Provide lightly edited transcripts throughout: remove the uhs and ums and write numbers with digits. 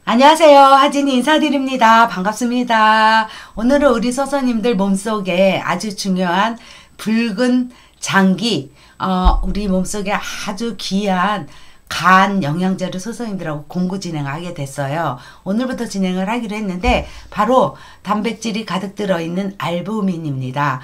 안녕하세요. 하진이 인사드립니다. 반갑습니다. 오늘은 우리 서서님들 몸속에 아주 중요한 붉은 장기, 우리 몸속에 아주 귀한 간 영양제를 서서님들하고 공부 진행하게 됐어요. 오늘부터 진행을 하기로 했는데 바로 단백질이 가득 들어있는 알부민입니다.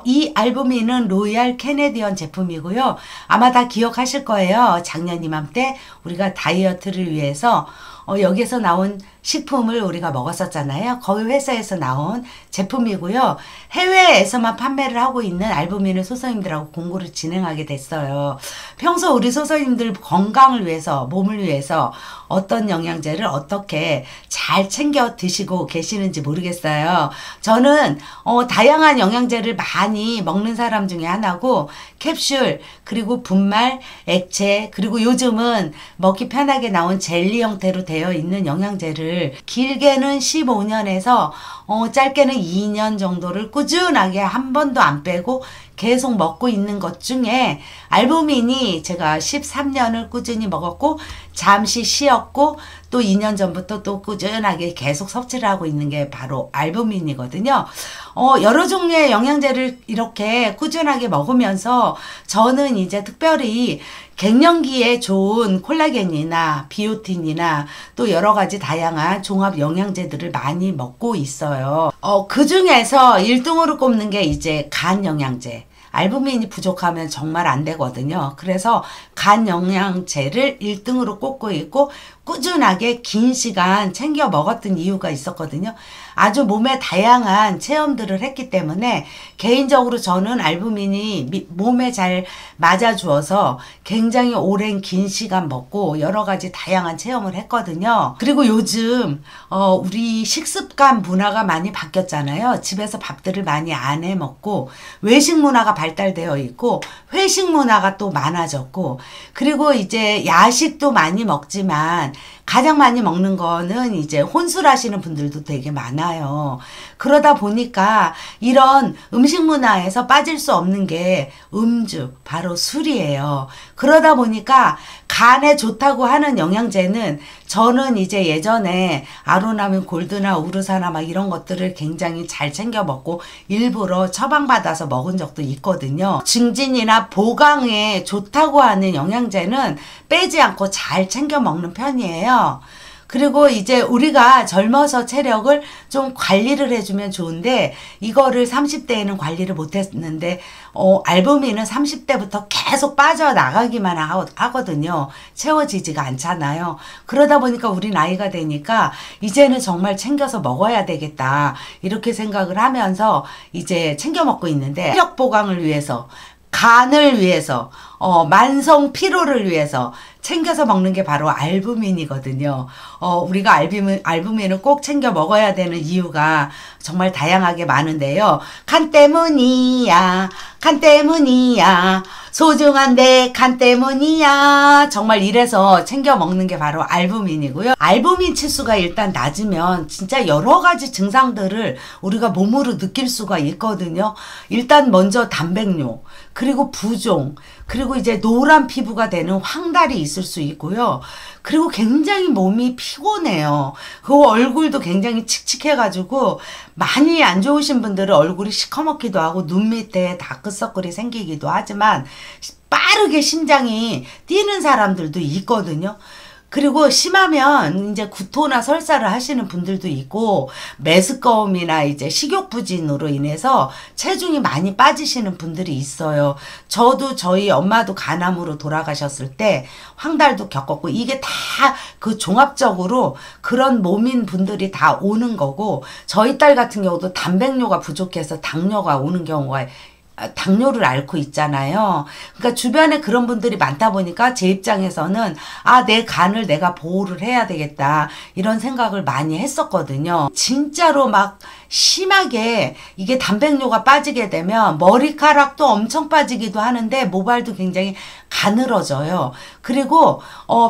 이 알부민은 로얄 캐네디언 제품이고요. 아마 다 기억하실 거예요. 작년 이맘때 우리가 다이어트를 위해서 여기에서 나온 식품을 우리가 먹었었잖아요. 거기 회사에서 나온 제품이고요. 해외에서만 판매를 하고 있는 알부민을 소서님들하고 공부를 진행하게 됐어요. 평소 우리 소서님들 건강을 위해서, 몸을 위해서 어떤 영양제를 어떻게 잘 챙겨 드시고 계시는지 모르겠어요. 저는 다양한 영양제를 많이 먹는 사람 중에 하나고, 캡슐, 그리고 분말, 액체, 그리고 요즘은 먹기 편하게 나온 젤리 형태로 되어 있는 영양제를 길게는 15년에서 짧게는 2년 정도를 꾸준하게 한 번도 안 빼고 계속 먹고 있는 것 중에 알부민이 제가 13년을 꾸준히 먹었고 잠시 쉬었고 또 2년 전부터 또 꾸준하게 계속 섭취를 하고 있는 게 바로 알부민이거든요. 여러 종류의 영양제를 이렇게 꾸준하게 먹으면서 저는 이제 특별히 갱년기에 좋은 콜라겐이나 비오틴이나 또 여러 가지 다양한 종합 영양제들을 많이 먹고 있어요. 그 중에서 1등으로 꼽는 게 이제 간 영양제. 알부민이 부족하면 정말 안 되거든요. 그래서 간 영양제를 1등으로 꼽고 있고 꾸준하게 긴 시간 챙겨 먹었던 이유가 있었거든요. 아주 몸에 다양한 체험들을 했기 때문에 개인적으로 저는 알부민이 몸에 잘 맞아주어서 굉장히 오랜 긴 시간 먹고 여러 가지 다양한 체험을 했거든요. 그리고 요즘 우리 식습관 문화가 많이 바뀌었잖아요. 집에서 밥들을 많이 안 해 먹고 외식 문화가 발달되어 있고 회식 문화가 또 많아졌고, 그리고 이제 야식도 많이 먹지만 가장 많이 먹는 거는 이제 혼술하시는 분들도 되게 많아요. 그러다 보니까 이런 음식 문화에서 빠질 수 없는 게 음주, 바로 술이에요. 그러다 보니까 간에 좋다고 하는 영양제는 저는 이제 예전에 아로나민 골드나 우르사나 막 이런 것들을 굉장히 잘 챙겨 먹고 일부러 처방받아서 먹은 적도 있거든요. 증진이나 보강에 좋다고 하는 영양제는 빼지 않고 잘 챙겨 먹는 편이에요. 그리고 이제 우리가 젊어서 체력을 좀 관리를 해주면 좋은데 이거를 30대에는 관리를 못했는데 알부민은 30대부터 계속 빠져나가기만 하거든요. 채워지지가 않잖아요. 그러다 보니까 우리 나이가 되니까 이제는 정말 챙겨서 먹어야 되겠다 이렇게 생각을 하면서 이제 챙겨 먹고 있는데, 체력 보강을 위해서, 간을 위해서, 만성 피로를 위해서 챙겨서 먹는 게 바로 알부민이거든요. 우리가 알부민을 꼭 챙겨 먹어야 되는 이유가 정말 다양하게 많은데요. 간 때문이야, 간 때문이야, 소중한데 간 때문이야. 정말 이래서 챙겨 먹는 게 바로 알부민이고요. 알부민 치수가 일단 낮으면 진짜 여러 가지 증상들을 우리가 몸으로 느낄 수가 있거든요. 일단 먼저 단백뇨, 그리고 부종, 그리고 이제 노란 피부가 되는 황달이 있을 수 있고요. 그리고 굉장히 몸이 피곤해요. 그 얼굴도 굉장히 칙칙해가지고 많이 안 좋으신 분들은 얼굴이 시커멓기도 하고 눈 밑에 다크서클이 생기기도 하지만 빠르게 심장이 뛰는 사람들도 있거든요. 그리고 심하면 이제 구토나 설사를 하시는 분들도 있고, 메스꺼움이나 이제 식욕부진으로 인해서 체중이 많이 빠지시는 분들이 있어요. 저도 저희 엄마도 간암으로 돌아가셨을 때 황달도 겪었고, 이게 다 그 종합적으로 그런 몸인 분들이 다 오는 거고, 저희 딸 같은 경우도 단백뇨가 부족해서 당뇨가 오는 경우가 당뇨를 앓고 있잖아요. 그러니까 주변에 그런 분들이 많다 보니까 제 입장에서는 내 간을 내가 보호를 해야 되겠다 이런 생각을 많이 했었거든요. 진짜로 막 심하게 이게 단백뇨가 빠지게 되면 머리카락도 엄청 빠지기도 하는데 모발도 굉장히 가늘어져요. 그리고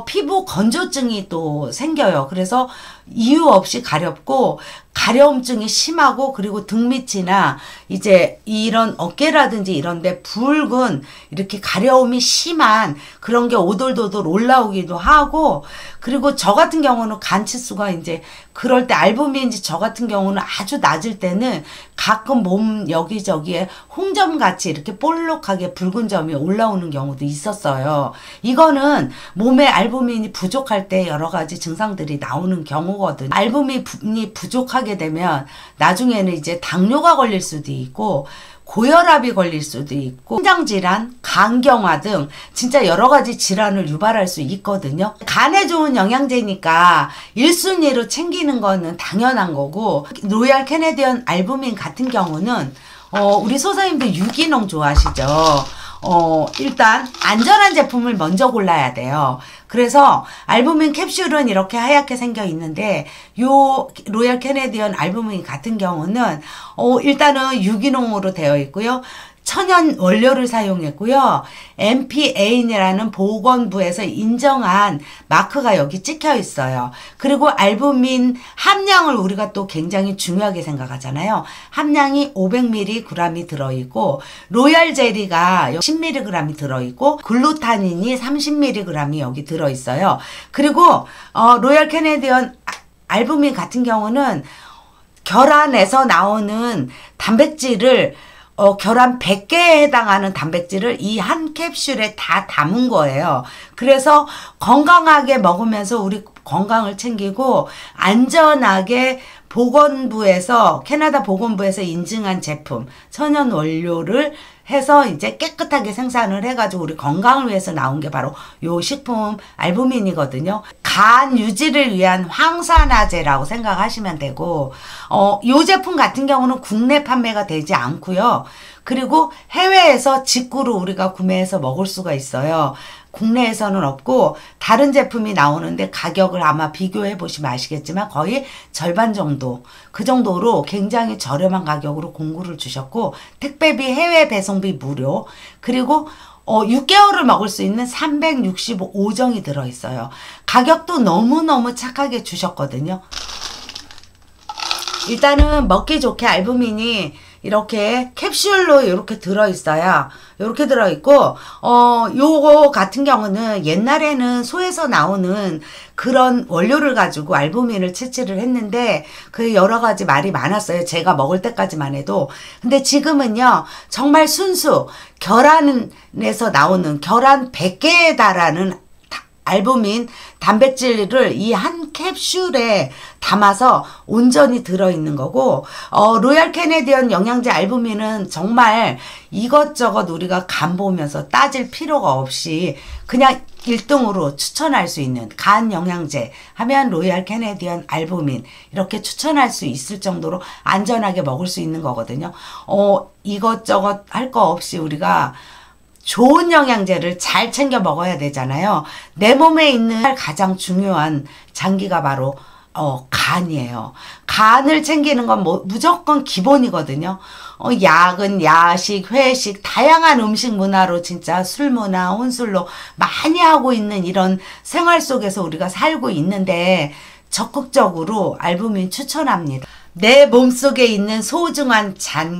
피부 건조증이 또 생겨요. 그래서 이유 없이 가렵고 가려움증이 심하고 그리고 등 밑이나 이제 이런 어깨라든지 이런데 붉은 이렇게 가려움이 심한 그런 게 오돌도돌 올라오기도 하고 그리고 저 같은 경우는 간치수가 이제 그럴 때 알부민인지 저 같은 경우는 아주 낮을 때는 가끔 몸 여기저기에 홍점같이 이렇게 볼록하게 붉은 점이 올라오는 경우도 있었어요. 이거는 몸에 알부민이 부족할 때 여러 가지 증상들이 나오는 경우거든요. 알부민이 부족하게 되면 나중에는 이제 당뇨가 걸릴 수도 있고 고혈압이 걸릴 수도 있고 심장질환, 간경화 등 진짜 여러 가지 질환을 유발할 수 있거든요. 간에 좋은 영양제니까 1순위로 챙기는 거는 당연한 거고 로얄 캐네디언 알부민 같은 경우는 우리 소사님들 유기농 좋아하시죠? 일단 안전한 제품을 먼저 골라야 돼요. 그래서 알부민 캡슐은 이렇게 하얗게 생겨 있는데 요 로얄 캐네디언 알부민 같은 경우는 일단은 유기농으로 되어 있고요. 천연 원료를 사용했고요. MPAN이라는 보건부에서 인정한 마크가 여기 찍혀 있어요. 그리고 알부민 함량을 우리가 또 굉장히 중요하게 생각하잖아요. 함량이 500mg이 들어있고 로얄 젤리가 10mg이 들어있고 글루타닌이 30mg이 여기 들어있어요. 그리고 로얄 캐네디언 알부민 같은 경우는 결안에서 나오는 단백질을 결함 100개에 해당하는 단백질을 이 한 캡슐에 다 담은 거예요. 그래서 건강하게 먹으면서 우리 건강을 챙기고 안전하게 보건부에서 캐나다 보건부에서 인증한 제품 천연 원료를 해서 이제 깨끗하게 생산을 해가지고 우리 건강을 위해서 나온 게 바로 요 식품 알부민이거든요. 간 유지를 위한 황산화제라고 생각하시면 되고 요 제품 같은 경우는 국내 판매가 되지 않고요. 그리고 해외에서 직구로 우리가 구매해서 먹을 수가 있어요. 국내에서는 없고 다른 제품이 나오는데 가격을 아마 비교해 보시면 아시겠지만 거의 절반 정도 그 정도로 굉장히 저렴한 가격으로 공구를 주셨고 택배비 해외 배송비 무료 그리고 6개월을 먹을 수 있는 365정이 들어있어요. 가격도 너무너무 착하게 주셨거든요. 일단은 먹기 좋게 알부민이 이렇게 캡슐로 이렇게 들어있어요. 이렇게 들어있고 요거 같은 경우는 옛날에는 소에서 나오는 그런 원료를 가지고 알부민을 채취를 했는데 그 여러 가지 말이 많았어요. 제가 먹을 때까지만 해도. 근데 지금은요 정말 순수 결안에서 나오는 결안 100개에 달하는 알부민 단백질을 이 한 캡슐에 담아서 온전히 들어있는 거고 로얄 캐네디언 영양제 알부민은 정말 이것저것 우리가 간 보면서 따질 필요가 없이 그냥 1등으로 추천할 수 있는 간 영양제 하면 로얄 캐네디언 알부민 이렇게 추천할 수 있을 정도로 안전하게 먹을 수 있는 거거든요. 이것저것 할 거 없이 우리가 좋은 영양제를 잘 챙겨 먹어야 되잖아요. 내 몸에 있는 가장 중요한 장기가 바로 간이에요. 간을 챙기는 건 무조건 기본이거든요. 야근, 야식, 회식, 다양한 음식 문화로 진짜 술 문화, 혼술로 많이 하고 있는 이런 생활 속에서 우리가 살고 있는데 적극적으로 알부민 추천합니다. 내 몸속에 있는 소중한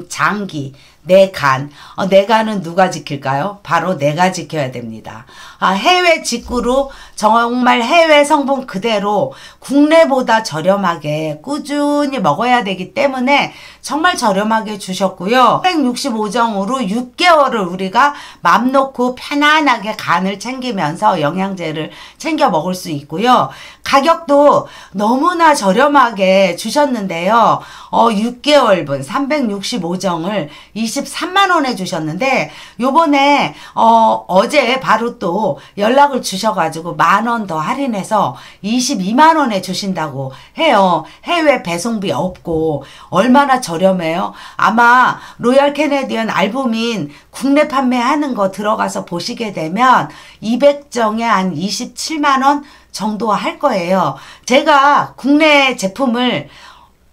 장기, 내 간. 내 간은 누가 지킬까요? 바로 내가 지켜야 됩니다. 해외 직구로 정말 해외 성분 그대로 국내보다 저렴하게 꾸준히 먹어야 되기 때문에 정말 저렴하게 주셨고요. 365정으로 6개월을 우리가 맘 놓고 편안하게 간을 챙기면서 영양제를 챙겨 먹을 수 있고요. 가격도 너무나 저렴하게 주셨는데요. 6개월분 365정을 23만원에 주셨는데 요번에 어제 바로 또 연락을 주셔가지고 만원 더 할인해서 22만원에 주신다고 해요. 해외 배송비 없고 얼마나 저렴해요. 아마 로얄 캐네디언 알부민 국내 판매하는 거 들어가서 보시게 되면 200정에 한 27만원 정도 할 거예요. 제가 국내 제품을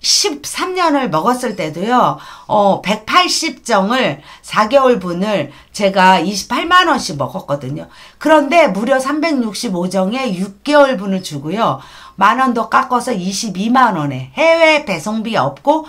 13년을 먹었을 때도요, 180정을 4개월 분을 제가 28만원씩 먹었거든요. 그런데 무려 365정에 6개월 분을 주고요. 10,000원 더 깎아서 22만 원에 해외 배송비 없고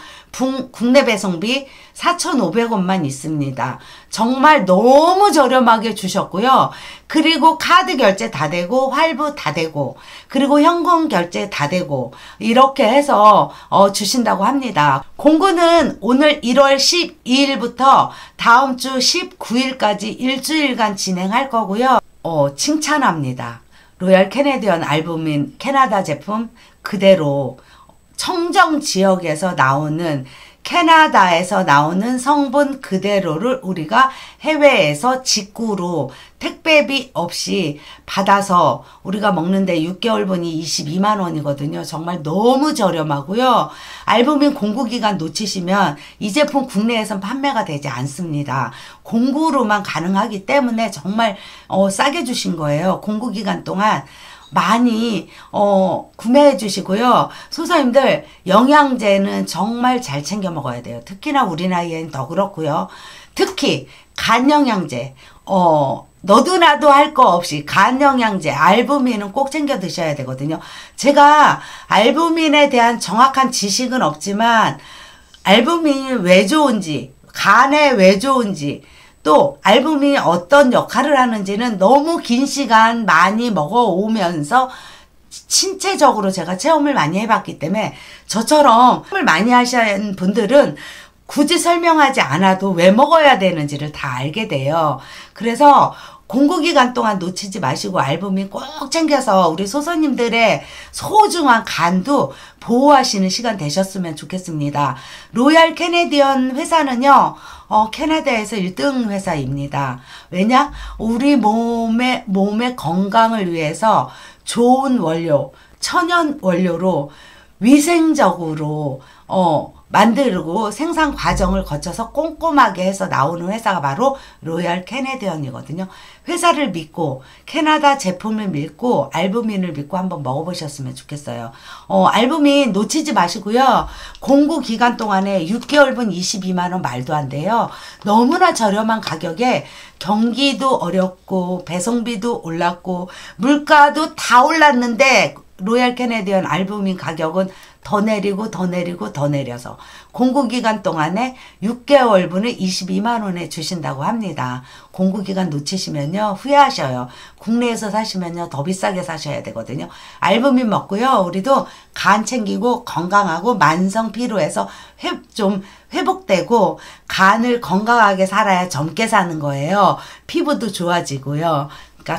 국내 배송비 4,500원만 있습니다. 정말 너무 저렴하게 주셨고요. 그리고 카드 결제 다 되고 활부 다 되고 그리고 현금 결제 다 되고 이렇게 해서 주신다고 합니다. 공구는 오늘 1월 12일부터 다음 주 19일까지 일주일간 진행할 거고요. 칭찬합니다. 로얄 캐네디언 알부민 캐나다 제품 그대로 청정 지역에서 나오는 캐나다에서 나오는 성분 그대로를 우리가 해외에서 직구로 택배비 없이 받아서 우리가 먹는데 6개월분이 22만 원이거든요. 정말 너무 저렴하고요. 알부민 공구기간 놓치시면 이 제품 국내에선 판매가 되지 않습니다. 공구로만 가능하기 때문에 정말 싸게 주신 거예요. 공구기간 동안 많이 구매해 주시고요. 소사님들 영양제는 정말 잘 챙겨 먹어야 돼요. 특히나 우리 나이엔 더 그렇고요. 특히 간영양제 너도 나도 할 거 없이 간영양제 알부민은 꼭 챙겨 드셔야 되거든요. 제가 알부민에 대한 정확한 지식은 없지만 알부민이 왜 좋은지 간에 왜 좋은지 또 알부민이 어떤 역할을 하는지는 너무 긴 시간 많이 먹어오면서 신체적으로 제가 체험을 많이 해봤기 때문에 저처럼 체험을 많이 하신 분들은 굳이 설명하지 않아도 왜 먹어야 되는지를 다 알게 돼요. 그래서 공구기간 동안 놓치지 마시고 알부민 꼭 챙겨서 우리 소선님들의 소중한 간도 보호하시는 시간 되셨으면 좋겠습니다. 로얄 캐네디언 회사는요. 캐나다에서 1등 회사입니다. 왜냐? 우리 몸의 건강을 위해서 좋은 원료, 천연 원료로 위생적으로 만들고 생산 과정을 거쳐서 꼼꼼하게 해서 나오는 회사가 바로 로얄 캐네디언이거든요. 회사를 믿고 캐나다 제품을 믿고 알부민을 믿고 한번 먹어보셨으면 좋겠어요. 알부민 놓치지 마시고요. 공구 기간 동안에 6개월분 22만 원 말도 안 돼요. 너무나 저렴한 가격에 경기도 어렵고 배송비도 올랐고 물가도 다 올랐는데 로얄 캐네디언 알부민 가격은 더 내리고 더 내리고 더 내려서 공구기간 동안에 6개월분을 22만 원에 주신다고 합니다. 공구기간 놓치시면요 후회하셔요. 국내에서 사시면요 더 비싸게 사셔야 되거든요. 알부민 먹고요. 우리도 간 챙기고 건강하고 만성 피로에서 좀 회복되고 간을 건강하게 살아야 젊게 사는 거예요. 피부도 좋아지고요.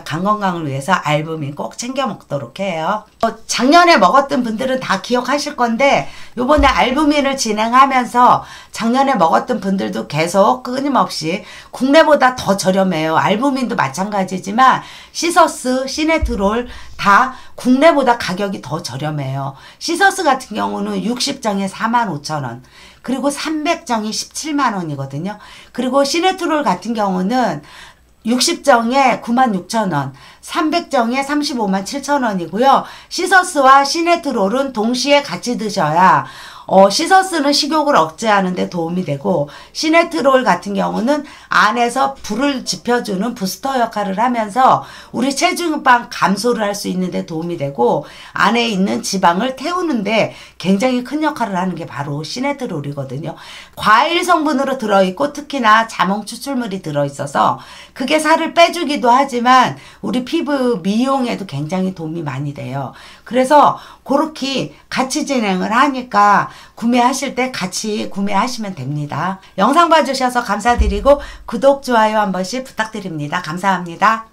간 건강을 위해서 알부민 꼭 챙겨 먹도록 해요. 작년에 먹었던 분들은 다 기억하실 건데 요번에 알부민을 진행하면서 작년에 먹었던 분들도 계속 끊임없이 국내보다 더 저렴해요. 알부민도 마찬가지지만 시서스, 시네트롤 다 국내보다 가격이 더 저렴해요. 시서스 같은 경우는 60정에 45,000원 그리고 300정이 17만 원이거든요. 그리고 시네트롤 같은 경우는 60정에 96,000원, 300정에 357,000원이고요. 시서스와 시네트롤은 동시에 같이 드셔야 시서스는 식욕을 억제하는 데 도움이 되고 시네트롤 같은 경우는 안에서 불을 지펴주는 부스터 역할을 하면서 우리 체중방 감소를 할 수 있는 데 도움이 되고 안에 있는 지방을 태우는 데 굉장히 큰 역할을 하는 게 바로 시네트롤이거든요. 과일 성분으로 들어있고 특히나 자몽 추출물이 들어있어서 그게 살을 빼주기도 하지만 우리 피부 미용에도 굉장히 도움이 많이 돼요. 그래서 그렇게 같이 진행을 하니까 구매하실 때 같이 구매하시면 됩니다. 영상 봐주셔서 감사드리고 구독, 좋아요 한 번씩 부탁드립니다. 감사합니다.